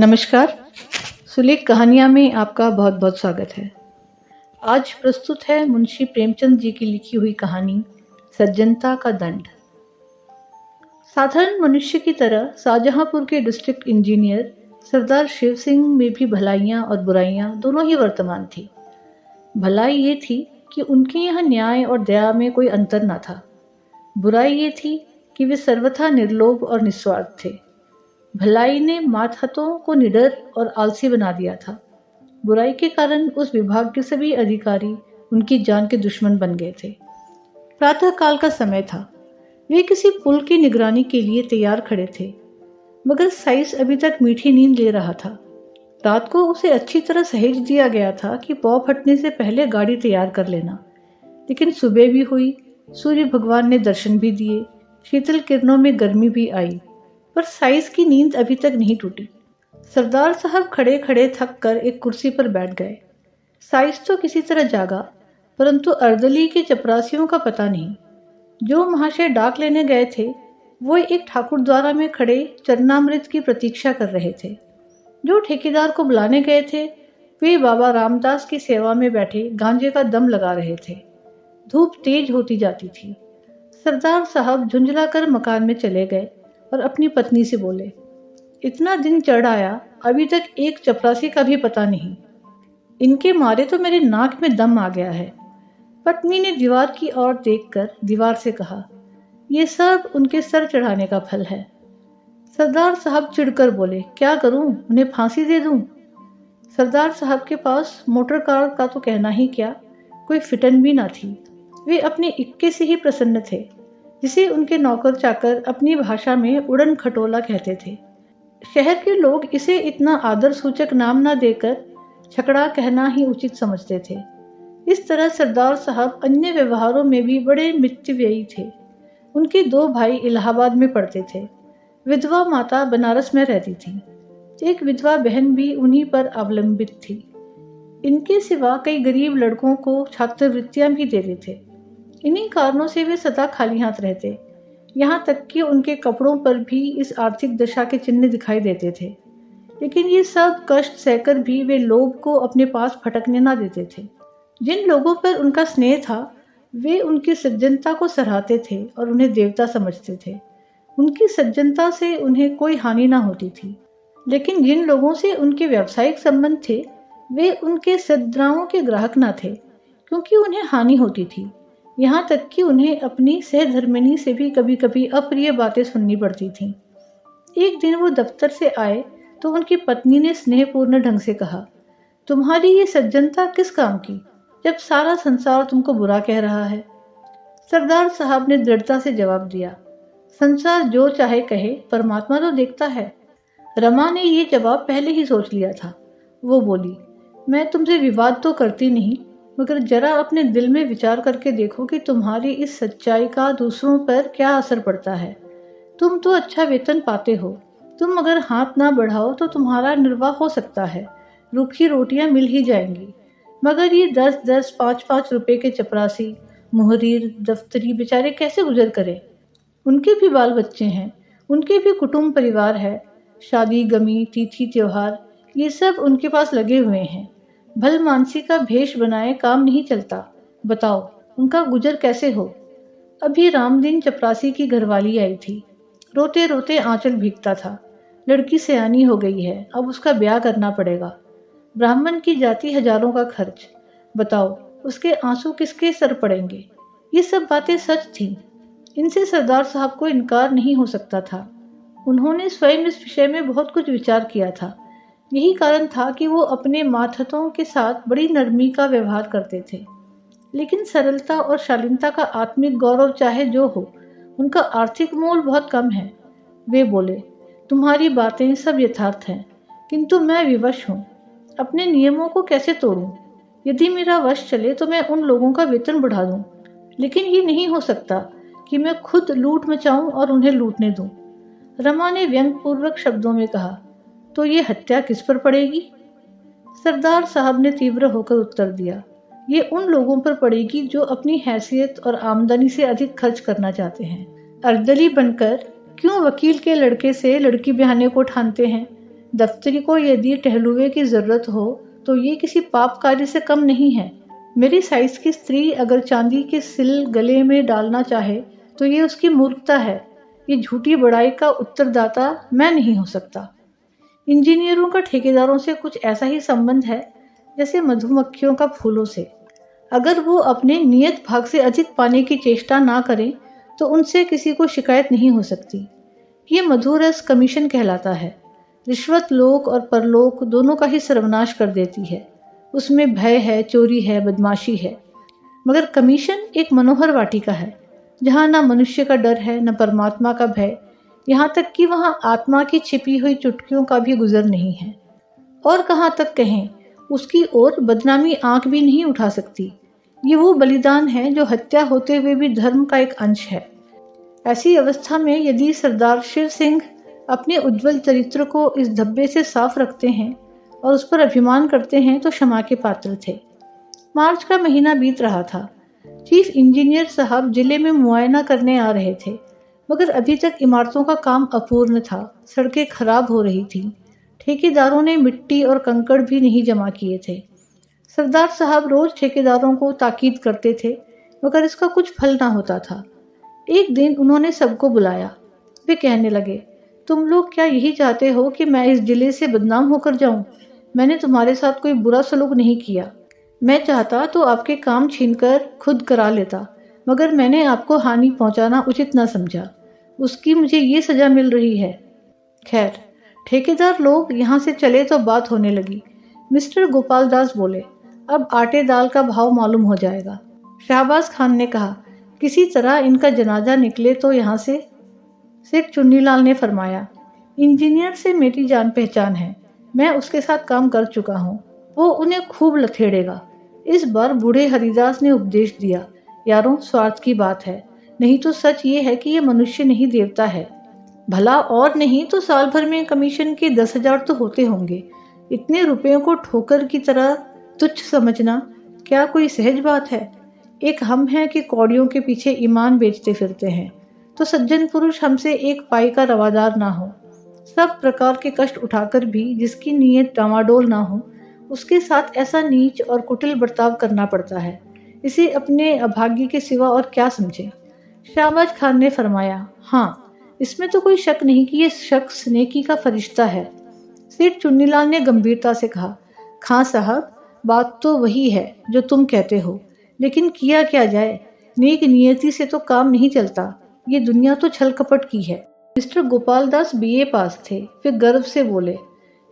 नमस्कार। सुलेख कहानियाँ में आपका बहुत बहुत स्वागत है। आज प्रस्तुत है मुंशी प्रेमचंद जी की लिखी हुई कहानी सज्जनता का दंड। साधारण मनुष्य की तरह शाहजहांपुर के डिस्ट्रिक्ट इंजीनियर सरदार शिव सिंह में भी भलाइयाँ और बुराइयाँ दोनों ही वर्तमान थी। भलाई ये थी कि उनके यहाँ न्याय और दया में कोई अंतर न था। बुराई ये थी कि वे सर्वथा निर्लोभ और निस्वार्थ थे। भलाई ने मातहतों को निडर और आलसी बना दिया था। बुराई के कारण उस विभाग के सभी अधिकारी उनकी जान के दुश्मन बन गए थे। प्रातः काल का समय था। वे किसी पुल की निगरानी के लिए तैयार खड़े थे, मगर साइस अभी तक मीठी नींद ले रहा था। रात को उसे अच्छी तरह सहेज दिया गया था कि पौ फटने से पहले गाड़ी तैयार कर लेना। लेकिन सुबह भी हुई, सूर्य भगवान ने दर्शन भी दिए, शीतल किरणों में गर्मी भी आई, पर साइस की नींद अभी तक नहीं टूटी। सरदार साहब खड़े खड़े थक कर एक कुर्सी पर बैठ गए। साइस तो किसी तरह जागा, परंतु अर्दली के चपरासियों का पता नहीं। जो महाशय डाक लेने गए थे वो एक ठाकुर द्वारा में खड़े चरणामृत की प्रतीक्षा कर रहे थे। जो ठेकेदार को बुलाने गए थे वे बाबा रामदास की सेवा में बैठे गांजे का दम लगा रहे थे। धूप तेज होती जाती थी। सरदार साहब झुंझलाकर मकान में चले गए और अपनी पत्नी से बोले, इतना दिन चढ़ आया, अभी तक एक चपरासी का भी पता नहीं। इनके मारे तो मेरे नाक में दम आ गया है। पत्नी ने दीवार की ओर देखकर दीवार से कहा, यह सब उनके सर चढ़ाने का फल है। सरदार साहब चिढ़कर बोले, क्या करूं, उन्हें फांसी दे दूं? सरदार साहब के पास मोटर कार का तो कहना ही क्या, कोई फिटन भी ना थी। वे अपने इक्के से ही प्रसन्न थे, जिसे उनके नौकर चाकर अपनी भाषा में उड़न खटोला कहते थे। शहर के लोग इसे इतना आदर सूचक नाम न देकर छकड़ा कहना ही उचित समझते थे। इस तरह सरदार साहब अन्य व्यवहारों में भी बड़े मितव्ययी थे। उनके दो भाई इलाहाबाद में पढ़ते थे। विधवा माता बनारस में रहती थी। एक विधवा बहन भी उन्हीं पर अवलंबित थी। इनके सिवा कई गरीब लड़कों को छात्रवृत्तियां भी देते थे। इन्हीं कारणों से वे सदा खाली हाथ रहते। यहाँ तक कि उनके कपड़ों पर भी इस आर्थिक दशा के चिन्ह दिखाई देते थे। लेकिन ये सब कष्ट सहकर भी वे लोभ को अपने पास फटकने ना देते थे। जिन लोगों पर उनका स्नेह था वे उनकी सज्जनता को सराहते थे और उन्हें देवता समझते थे। उनकी सज्जनता से उन्हें कोई हानि ना होती थी। लेकिन जिन लोगों से उनके व्यावसायिक संबंध थे वे उनके सद्भावों के ग्राहक ना थे, क्योंकि उन्हें हानि होती थी। यहाँ तक कि उन्हें अपनी सहधर्मिणी से भी कभी कभी अप्रिय बातें सुननी पड़ती थीं। एक दिन वो दफ्तर से आए तो उनकी पत्नी ने स्नेहपूर्ण ढंग से कहा, तुम्हारी ये सज्जनता किस काम की, जब सारा संसार तुमको बुरा कह रहा है? सरदार साहब ने दृढ़ता से जवाब दिया, संसार जो चाहे कहे, परमात्मा तो देखता है। रमा ने ये जवाब पहले ही सोच लिया था। वो बोली, मैं तुमसे विवाद तो करती नहीं, मगर जरा अपने दिल में विचार करके देखो कि तुम्हारी इस सच्चाई का दूसरों पर क्या असर पड़ता है। तुम तो अच्छा वेतन पाते हो, तुम अगर हाथ ना बढ़ाओ तो तुम्हारा निर्वाह हो सकता है, रूखी रोटियां मिल ही जाएंगी। मगर ये 10-10, 5-5 रुपए के चपरासी, मुहरीर, दफ्तरी बेचारे कैसे गुजर करें? उनके भी बाल बच्चे हैं, उनके भी कुटुंब परिवार है, शादी गमी तिथि त्योहार ये सब उनके पास लगे हुए हैं। भल मानसी का भेष बनाए काम नहीं चलता। बताओ उनका गुजर कैसे हो? अभी रामदीन चपरासी की घरवाली आई थी। रोते रोते आंचल भीगता था। लड़की सयानी हो गई है, अब उसका ब्याह करना पड़ेगा। ब्राह्मण की जाति, हजारों का खर्च। बताओ उसके आंसू किसके सर पड़ेंगे? ये सब बातें सच थीं। इनसे सरदार साहब को इनकार नहीं हो सकता था। उन्होंने स्वयं इस विषय में बहुत कुछ विचार किया था। यही कारण था कि वो अपने मातहतों के साथ बड़ी नरमी का व्यवहार करते थे। लेकिन सरलता और शालीनता का आत्मिक गौरव चाहे जो हो, उनका आर्थिक मोल बहुत कम है। वे बोले, तुम्हारी बातें सब यथार्थ हैं, किंतु मैं विवश हूँ। अपने नियमों को कैसे तोड़ूं? यदि मेरा वश चले तो मैं उन लोगों का वेतन बढ़ा दूं, लेकिन ये नहीं हो सकता कि मैं खुद लूट मचाऊं और उन्हें लूटने दूं। रमा ने व्यंग्यपूर्वक शब्दों में कहा, तो ये हत्या किस पर पड़ेगी? सरदार साहब ने तीव्र होकर उत्तर दिया, ये उन लोगों पर पड़ेगी जो अपनी हैसियत और आमदनी से अधिक खर्च करना चाहते हैं। अर्दली बनकर क्यों वकील के लड़के से लड़की ब्याहने को ठानते हैं? दफ्तरी को यदि टहलुए की ज़रूरत हो तो ये किसी पाप कार्य से कम नहीं है। मेरी साइज की स्त्री अगर चांदी के सिल गले में डालना चाहे तो ये उसकी मूर्खता है। ये झूठी बड़ाई का उत्तरदाता मैं नहीं हो सकता। इंजीनियरों का ठेकेदारों से कुछ ऐसा ही संबंध है जैसे मधुमक्खियों का फूलों से। अगर वो अपने नियत भाग से अधिक पाने की चेष्टा ना करें तो उनसे किसी को शिकायत नहीं हो सकती। ये मधुरस कमीशन कहलाता है। रिश्वत लोक और परलोक दोनों का ही सर्वनाश कर देती है। उसमें भय है, चोरी है, बदमाशी है। मगर कमीशन एक मनोहर वाटिका है जहाँ न मनुष्य का डर है, न परमात्मा का भय, यहाँ तक कि वहाँ आत्मा की छिपी हुई चुटकियों का भी गुजर नहीं है। और कहाँ तक कहें, उसकी ओर बदनामी आंख भी नहीं उठा सकती। ये वो बलिदान है जो हत्या होते हुए भी धर्म का एक अंश है। ऐसी अवस्था में यदि सरदार शिव सिंह अपने उज्जवल चरित्र को इस धब्बे से साफ रखते हैं और उस पर अभिमान करते हैं तो क्षमा के पात्र थे। मार्च का महीना बीत रहा था। चीफ इंजीनियर साहब जिले में मुआयना करने आ रहे थे, मगर अभी तक इमारतों का काम अपूर्ण था। सड़कें खराब हो रही थीं। ठेकेदारों ने मिट्टी और कंकड़ भी नहीं जमा किए थे। सरदार साहब रोज ठेकेदारों को ताकीद करते थे, मगर इसका कुछ फल ना होता था। एक दिन उन्होंने सबको बुलाया। वे कहने लगे, तुम लोग क्या यही चाहते हो कि मैं इस जिले से बदनाम होकर जाऊं? मैंने तुम्हारे साथ कोई बुरा सलूक नहीं किया। मैं चाहता तो आपके काम छीनकर खुद करा लेता, मगर मैंने आपको हानि पहुंचाना उचित न समझा। उसकी मुझे ये सजा मिल रही है। खैर, ठेकेदार लोग यहाँ से चले तो बात होने लगी। मिस्टर गोपाल दास बोले, अब आटे दाल का भाव मालूम हो जाएगा। शाहबाज खान ने कहा, किसी तरह इनका जनाजा निकले तो यहाँ से। सेठ चुन्नीलाल ने फरमाया, इंजीनियर से मेरी जान पहचान है, मैं उसके साथ काम कर चुका हूँ, वो उन्हें खूब लथेड़ेगा। इस बार बूढ़े हरिदास ने उपदेश दिया, यारों, स्वार्थ की बात है, नहीं तो सच ये है कि ये मनुष्य नहीं देवता है। भला और नहीं तो साल भर में कमीशन के 10,000 तो होते होंगे। इतने रुपयों को ठोकर की तरह तुच्छ समझना क्या कोई सहज बात है? एक हम हैं कि कौड़ियों के पीछे ईमान बेचते फिरते हैं, तो सज्जन पुरुष हमसे एक पाई का रवादार ना हो। सब प्रकार के कष्ट उठाकर भी जिसकी नीयत डामाडोल ना हो, उसके साथ ऐसा नीच और कुटिल बर्ताव करना पड़ता है। इसे अपने अभाग्य के सिवा और क्या समझे? शाहबाज खान ने फरमाया, हाँ, इसमें तो कोई शक नहीं कि यह शख्स नेकी का फरिश्ता है। सेठ चुन्नीलाल ने गंभीरता से कहा, खां साहब, बात तो वही है जो तुम कहते हो, लेकिन किया क्या जाए? नेक नियति से तो काम नहीं चलता। ये दुनिया तो छल कपट की है। मिस्टर गोपाल दास बीए पास थे। फिर गर्व से बोले,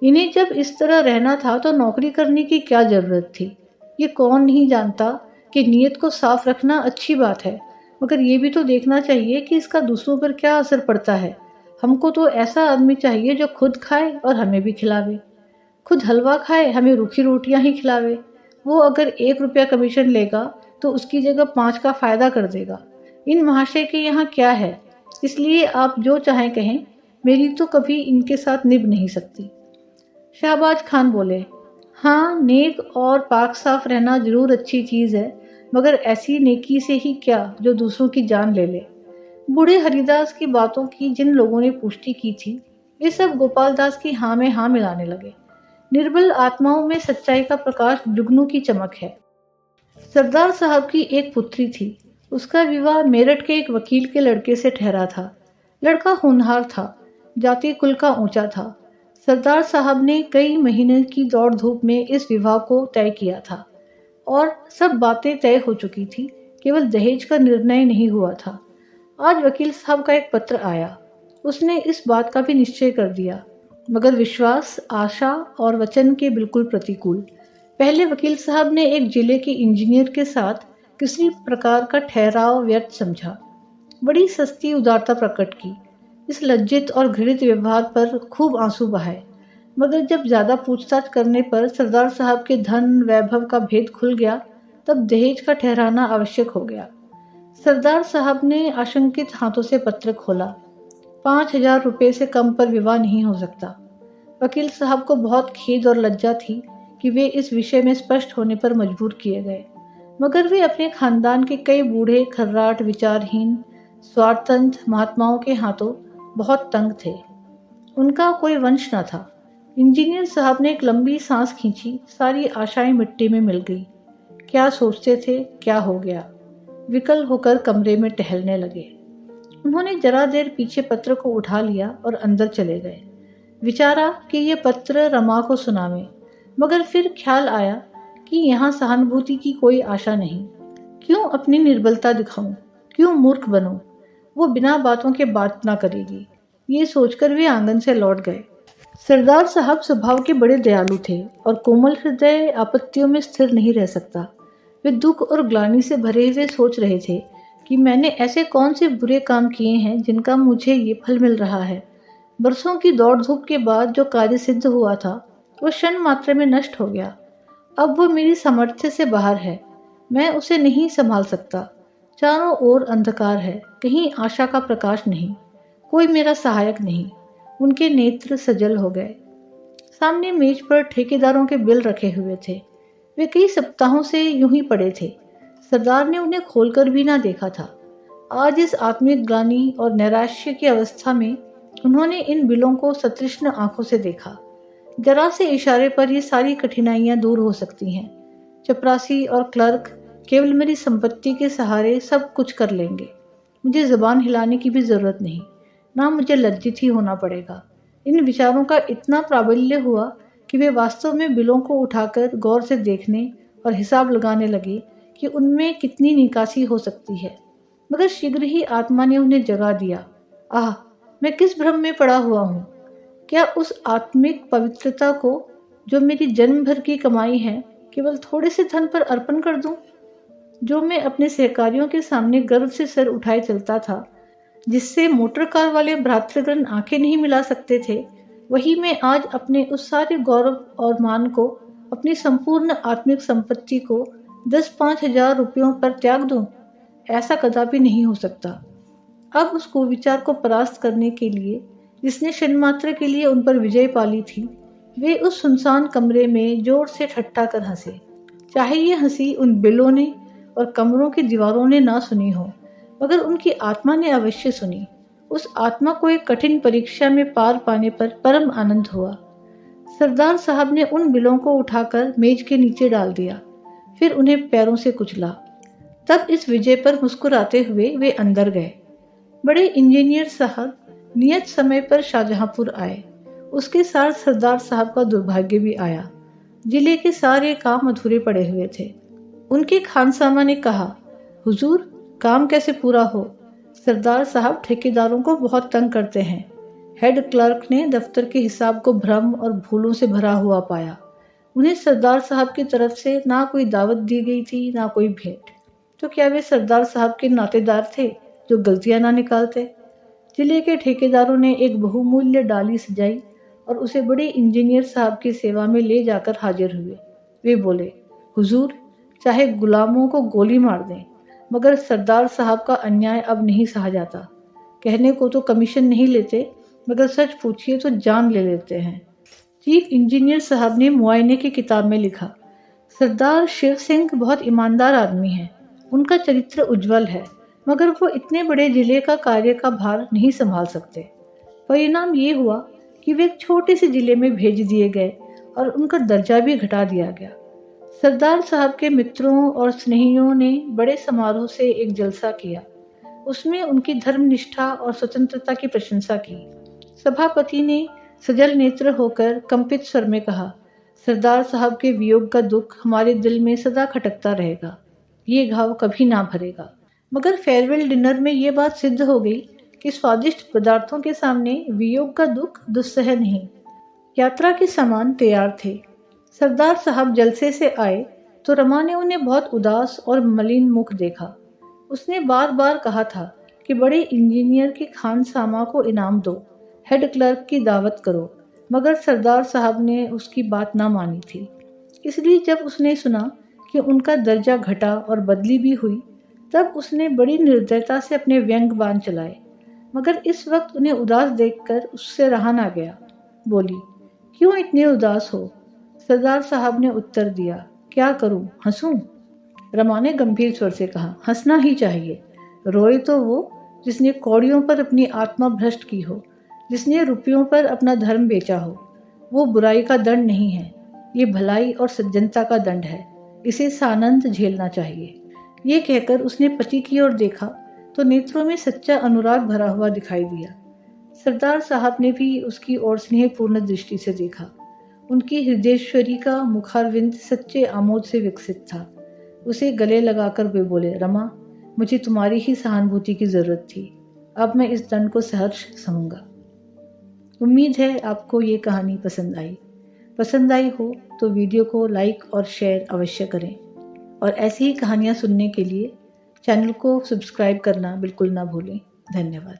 इन्हें जब इस तरह रहना था तो नौकरी करने की क्या जरूरत थी? ये कौन नहीं जानता कि नीयत को साफ रखना अच्छी बात है, मगर ये भी तो देखना चाहिए कि इसका दूसरों पर क्या असर पड़ता है। हमको तो ऐसा आदमी चाहिए जो खुद खाए और हमें भी खिलावे। खुद हलवा खाए, हमें रूखी रोटियां ही खिलावे। वो अगर 1 रुपया कमीशन लेगा तो उसकी जगह 5 का फायदा कर देगा। इन महाशय के यहाँ क्या है? इसलिए आप जो चाहें कहें, मेरी तो कभी इनके साथ निभ नहीं सकती। शाहबाज खान बोले, हाँ, नेक और पाक साफ रहना जरूर अच्छी चीज़ है, मगर ऐसी नेकी से ही क्या जो दूसरों की जान ले ले। बूढ़े हरिदास की बातों की जिन लोगों ने पुष्टि की थी, वे सब गोपाल दास की हाँ में हाँ मिलाने लगे। निर्बल आत्माओं में सच्चाई का प्रकाश जुगनू की चमक है। सरदार साहब की एक पुत्री थी। उसका विवाह मेरठ के एक वकील के लड़के से ठहरा था। लड़का होनहार था, जाति कुल का ऊंचा था। सरदार साहब ने कई महीने की दौड़ धूप में इस विवाह को तय किया था और सब बातें तय हो चुकी थी, केवल दहेज का निर्णय नहीं हुआ था। आज वकील साहब का एक पत्र आया। उसने इस बात का भी निश्चय कर दिया, मगर विश्वास, आशा और वचन के बिल्कुल प्रतिकूल। पहले वकील साहब ने एक जिले के इंजीनियर के साथ किसी प्रकार का ठहराव व्यर्थ समझा। बड़ी सस्ती उदारता प्रकट की। इस लज्जित और घृणित व्यवहार पर खूब आंसू बहाए, मगर जब ज़्यादा पूछताछ करने पर सरदार साहब के धन वैभव का भेद खुल गया, तब दहेज का ठहराना आवश्यक हो गया। सरदार साहब ने आशंकित हाथों से पत्र खोला। 5,000 रुपये से कम पर विवाह नहीं हो सकता। वकील साहब को बहुत खेद और लज्जा थी कि वे इस विषय में स्पष्ट होने पर मजबूर किए गए, मगर वे अपने खानदान के कई बूढ़े, खर्राट, विचारहीन, स्वार्थंत महात्माओं के हाथों बहुत तंग थे। उनका कोई वंश न था। इंजीनियर साहब ने एक लंबी सांस खींची। सारी आशाएं मिट्टी में मिल गई। क्या सोचते थे, क्या हो गया? विकल होकर कमरे में टहलने लगे। उन्होंने जरा देर पीछे पत्र को उठा लिया और अंदर चले गए। विचारा कि ये पत्र रमा को सुनावे, मगर फिर ख्याल आया कि यहाँ सहानुभूति की कोई आशा नहीं। क्यों अपनी निर्बलता दिखाऊं, क्यों मूर्ख बनूं? वो बिना बातों के बात ना करेगी। ये सोचकर वे आंगन से लौट गए। सरदार साहब स्वभाव के बड़े दयालु थे और कोमल हृदय आपत्तियों में स्थिर नहीं रह सकता। वे दुख और ग्लानि से भरे हुए सोच रहे थे कि मैंने ऐसे कौन से बुरे काम किए हैं जिनका मुझे ये फल मिल रहा है। बरसों की दौड़ धूप के बाद जो कार्य सिद्ध हुआ था वो क्षण मात्र में नष्ट हो गया। अब वो मेरी सामर्थ्य से बाहर है। मैं उसे नहीं संभाल सकता। चारों ओर अंधकार है, कहीं आशा का प्रकाश नहीं, कोई मेरा सहायक नहीं। उनके नेत्र सजल हो गए। सामने मेज पर ठेकेदारों के बिल रखे हुए थे। वे कई सप्ताहों से यूं ही पड़े थे। सरदार ने उन्हें खोलकर भी ना देखा था। आज इस आत्मिक ग्लानि और नैराश्य की अवस्था में उन्होंने इन बिलों को सतृष्ण आंखों से देखा। जरा से इशारे पर ये सारी कठिनाइयां दूर हो सकती हैं। चपरासी और क्लर्क केवल मेरी संपत्ति के सहारे सब कुछ कर लेंगे। मुझे जबान हिलाने की भी जरूरत नहीं, ना मुझे लज्जित ही होना पड़ेगा। इन विचारों का इतना प्राबल्य हुआ कि वे वास्तव में बिलों को उठाकर गौर से देखने और हिसाब लगाने लगे कि उनमें कितनी निकासी हो सकती है। मगर शीघ्र ही आत्मा ने उन्हें जगा दिया। आह, मैं किस भ्रम में पड़ा हुआ हूँ! क्या उस आत्मिक पवित्रता को जो मेरी जन्म भर की कमाई है केवल थोड़े से धन पर अर्पण कर दूं? जो मैं अपने सहकारियों के सामने गर्व से सर उठाए चलता था, जिससे मोटर कार वाले भ्रातृगण आंखें नहीं मिला सकते थे, वही मैं आज अपने उस सारे गौरव और मान को, अपनी संपूर्ण आत्मिक संपत्ति को 10-5 हजार रुपयों पर त्याग दूं? ऐसा कदापि नहीं हो सकता। अब उस कुविचार को परास्त करने के लिए, जिसने क्षण मात्र के लिए उन पर विजय पाली थी, वे उस सुनसान कमरे में जोर से ठट्ठा कर हंसे। चाहे ये हंसी उन बिलों ने और कमरों की दीवारों ने ना सुनी हो, मगर उनकी आत्मा ने अवश्य सुनी। उस आत्मा को एक कठिन परीक्षा में पार पाने पर परम आनंद हुआ। सरदार साहब ने उन बिलों को उठाकर मेज के नीचे डाल दिया, फिर उन्हें पैरों से कुचला। तब इस विजय पर मुस्कुराते हुए वे अंदर गए। बड़े इंजीनियर साहब नियत समय पर शाहजहांपुर आए। उसके साथ सरदार साहब का दुर्भाग्य भी आया। जिले के सारे काम अधूरे पड़े हुए थे। उनके खानसामा ने कहा, हुजूर, काम कैसे पूरा हो? सरदार साहब ठेकेदारों को बहुत तंग करते हैं। हेड क्लर्क ने दफ्तर के हिसाब को भ्रम और भूलों से भरा हुआ पाया। उन्हें सरदार साहब की तरफ से ना कोई दावत दी गई थी, ना कोई भेंट। तो क्या वे सरदार साहब के नातेदार थे जो गलतियां ना निकालते? जिले के ठेकेदारों ने एक बहुमूल्य डाली सजाई और उसे बड़े इंजीनियर साहब की सेवा में ले जाकर हाजिर हुए। वे बोले, हुजूर, चाहे गुलामों को गोली मार दें, मगर सरदार साहब का अन्याय अब नहीं सहा जाता। कहने को तो कमीशन नहीं लेते, मगर सच पूछिए तो जान ले लेते हैं। चीफ इंजीनियर साहब ने मुआयने की किताब में लिखा, सरदार शिव सिंह बहुत ईमानदार आदमी हैं। उनका चरित्र उज्जवल है, मगर वो इतने बड़े जिले का कार्य का भार नहीं संभाल सकते। परिणाम ये हुआ कि वे एक छोटे से जिले में भेज दिए गए और उनका दर्जा भी घटा दिया गया। सरदार साहब के मित्रों और स्नेहियों ने बड़े समारोह से एक जलसा किया। उसमें उनकी धर्मनिष्ठा और स्वतंत्रता की प्रशंसा की। सभापति ने सजल नेत्र होकर कंपित स्वर में कहा, सरदार साहब के वियोग का दुख हमारे दिल में सदा खटकता रहेगा। ये घाव कभी ना भरेगा। मगर फेयरवेल डिनर में ये बात सिद्ध हो गई कि स्वादिष्ट पदार्थों के सामने वियोग का दुख दुस्सह नहीं। यात्रा के सामान तैयार थे। सरदार साहब जलसे से आए तो रमा ने उन्हें बहुत उदास और मलिन मुख देखा। उसने बार बार कहा था कि बड़े इंजीनियर के खानसामा को इनाम दो, हेड क्लर्क की दावत करो, मगर सरदार साहब ने उसकी बात ना मानी थी। इसलिए जब उसने सुना कि उनका दर्जा घटा और बदली भी हुई, तब उसने बड़ी निर्दयता से अपने व्यंग बाण चलाए। मगर इस वक्त उन्हें उदास देखकर उससे रहा ना गया। बोली, क्यों इतने उदास हो? सरदार साहब ने उत्तर दिया, क्या करूं, हंसूं? रमा ने गंभीर स्वर से कहा, हंसना ही चाहिए। रोए तो वो जिसने कौड़ियों पर अपनी आत्मा भ्रष्ट की हो, जिसने रुपयों पर अपना धर्म बेचा हो। वो बुराई का दंड नहीं है, ये भलाई और सज्जनता का दंड है। इसे सानंद झेलना चाहिए। ये कहकर उसने पति की ओर देखा तो नेत्रों में सच्चा अनुराग भरा हुआ दिखाई दिया। सरदार साहब ने भी उसकी ओर स्नेहपूर्ण दृष्टि से देखा। उनकी हृदयेश्वरी का मुखारविंद सच्चे आमोद से विकसित था। उसे गले लगाकर वे बोले, रमा, मुझे तुम्हारी ही सहानुभूति की जरूरत थी। अब मैं इस दंड को सहर्ष सहूँगा। उम्मीद है आपको ये कहानी पसंद आई हो तो वीडियो को लाइक और शेयर अवश्य करें और ऐसी ही कहानियाँ सुनने के लिए चैनल को सब्सक्राइब करना बिल्कुल ना भूलें। धन्यवाद।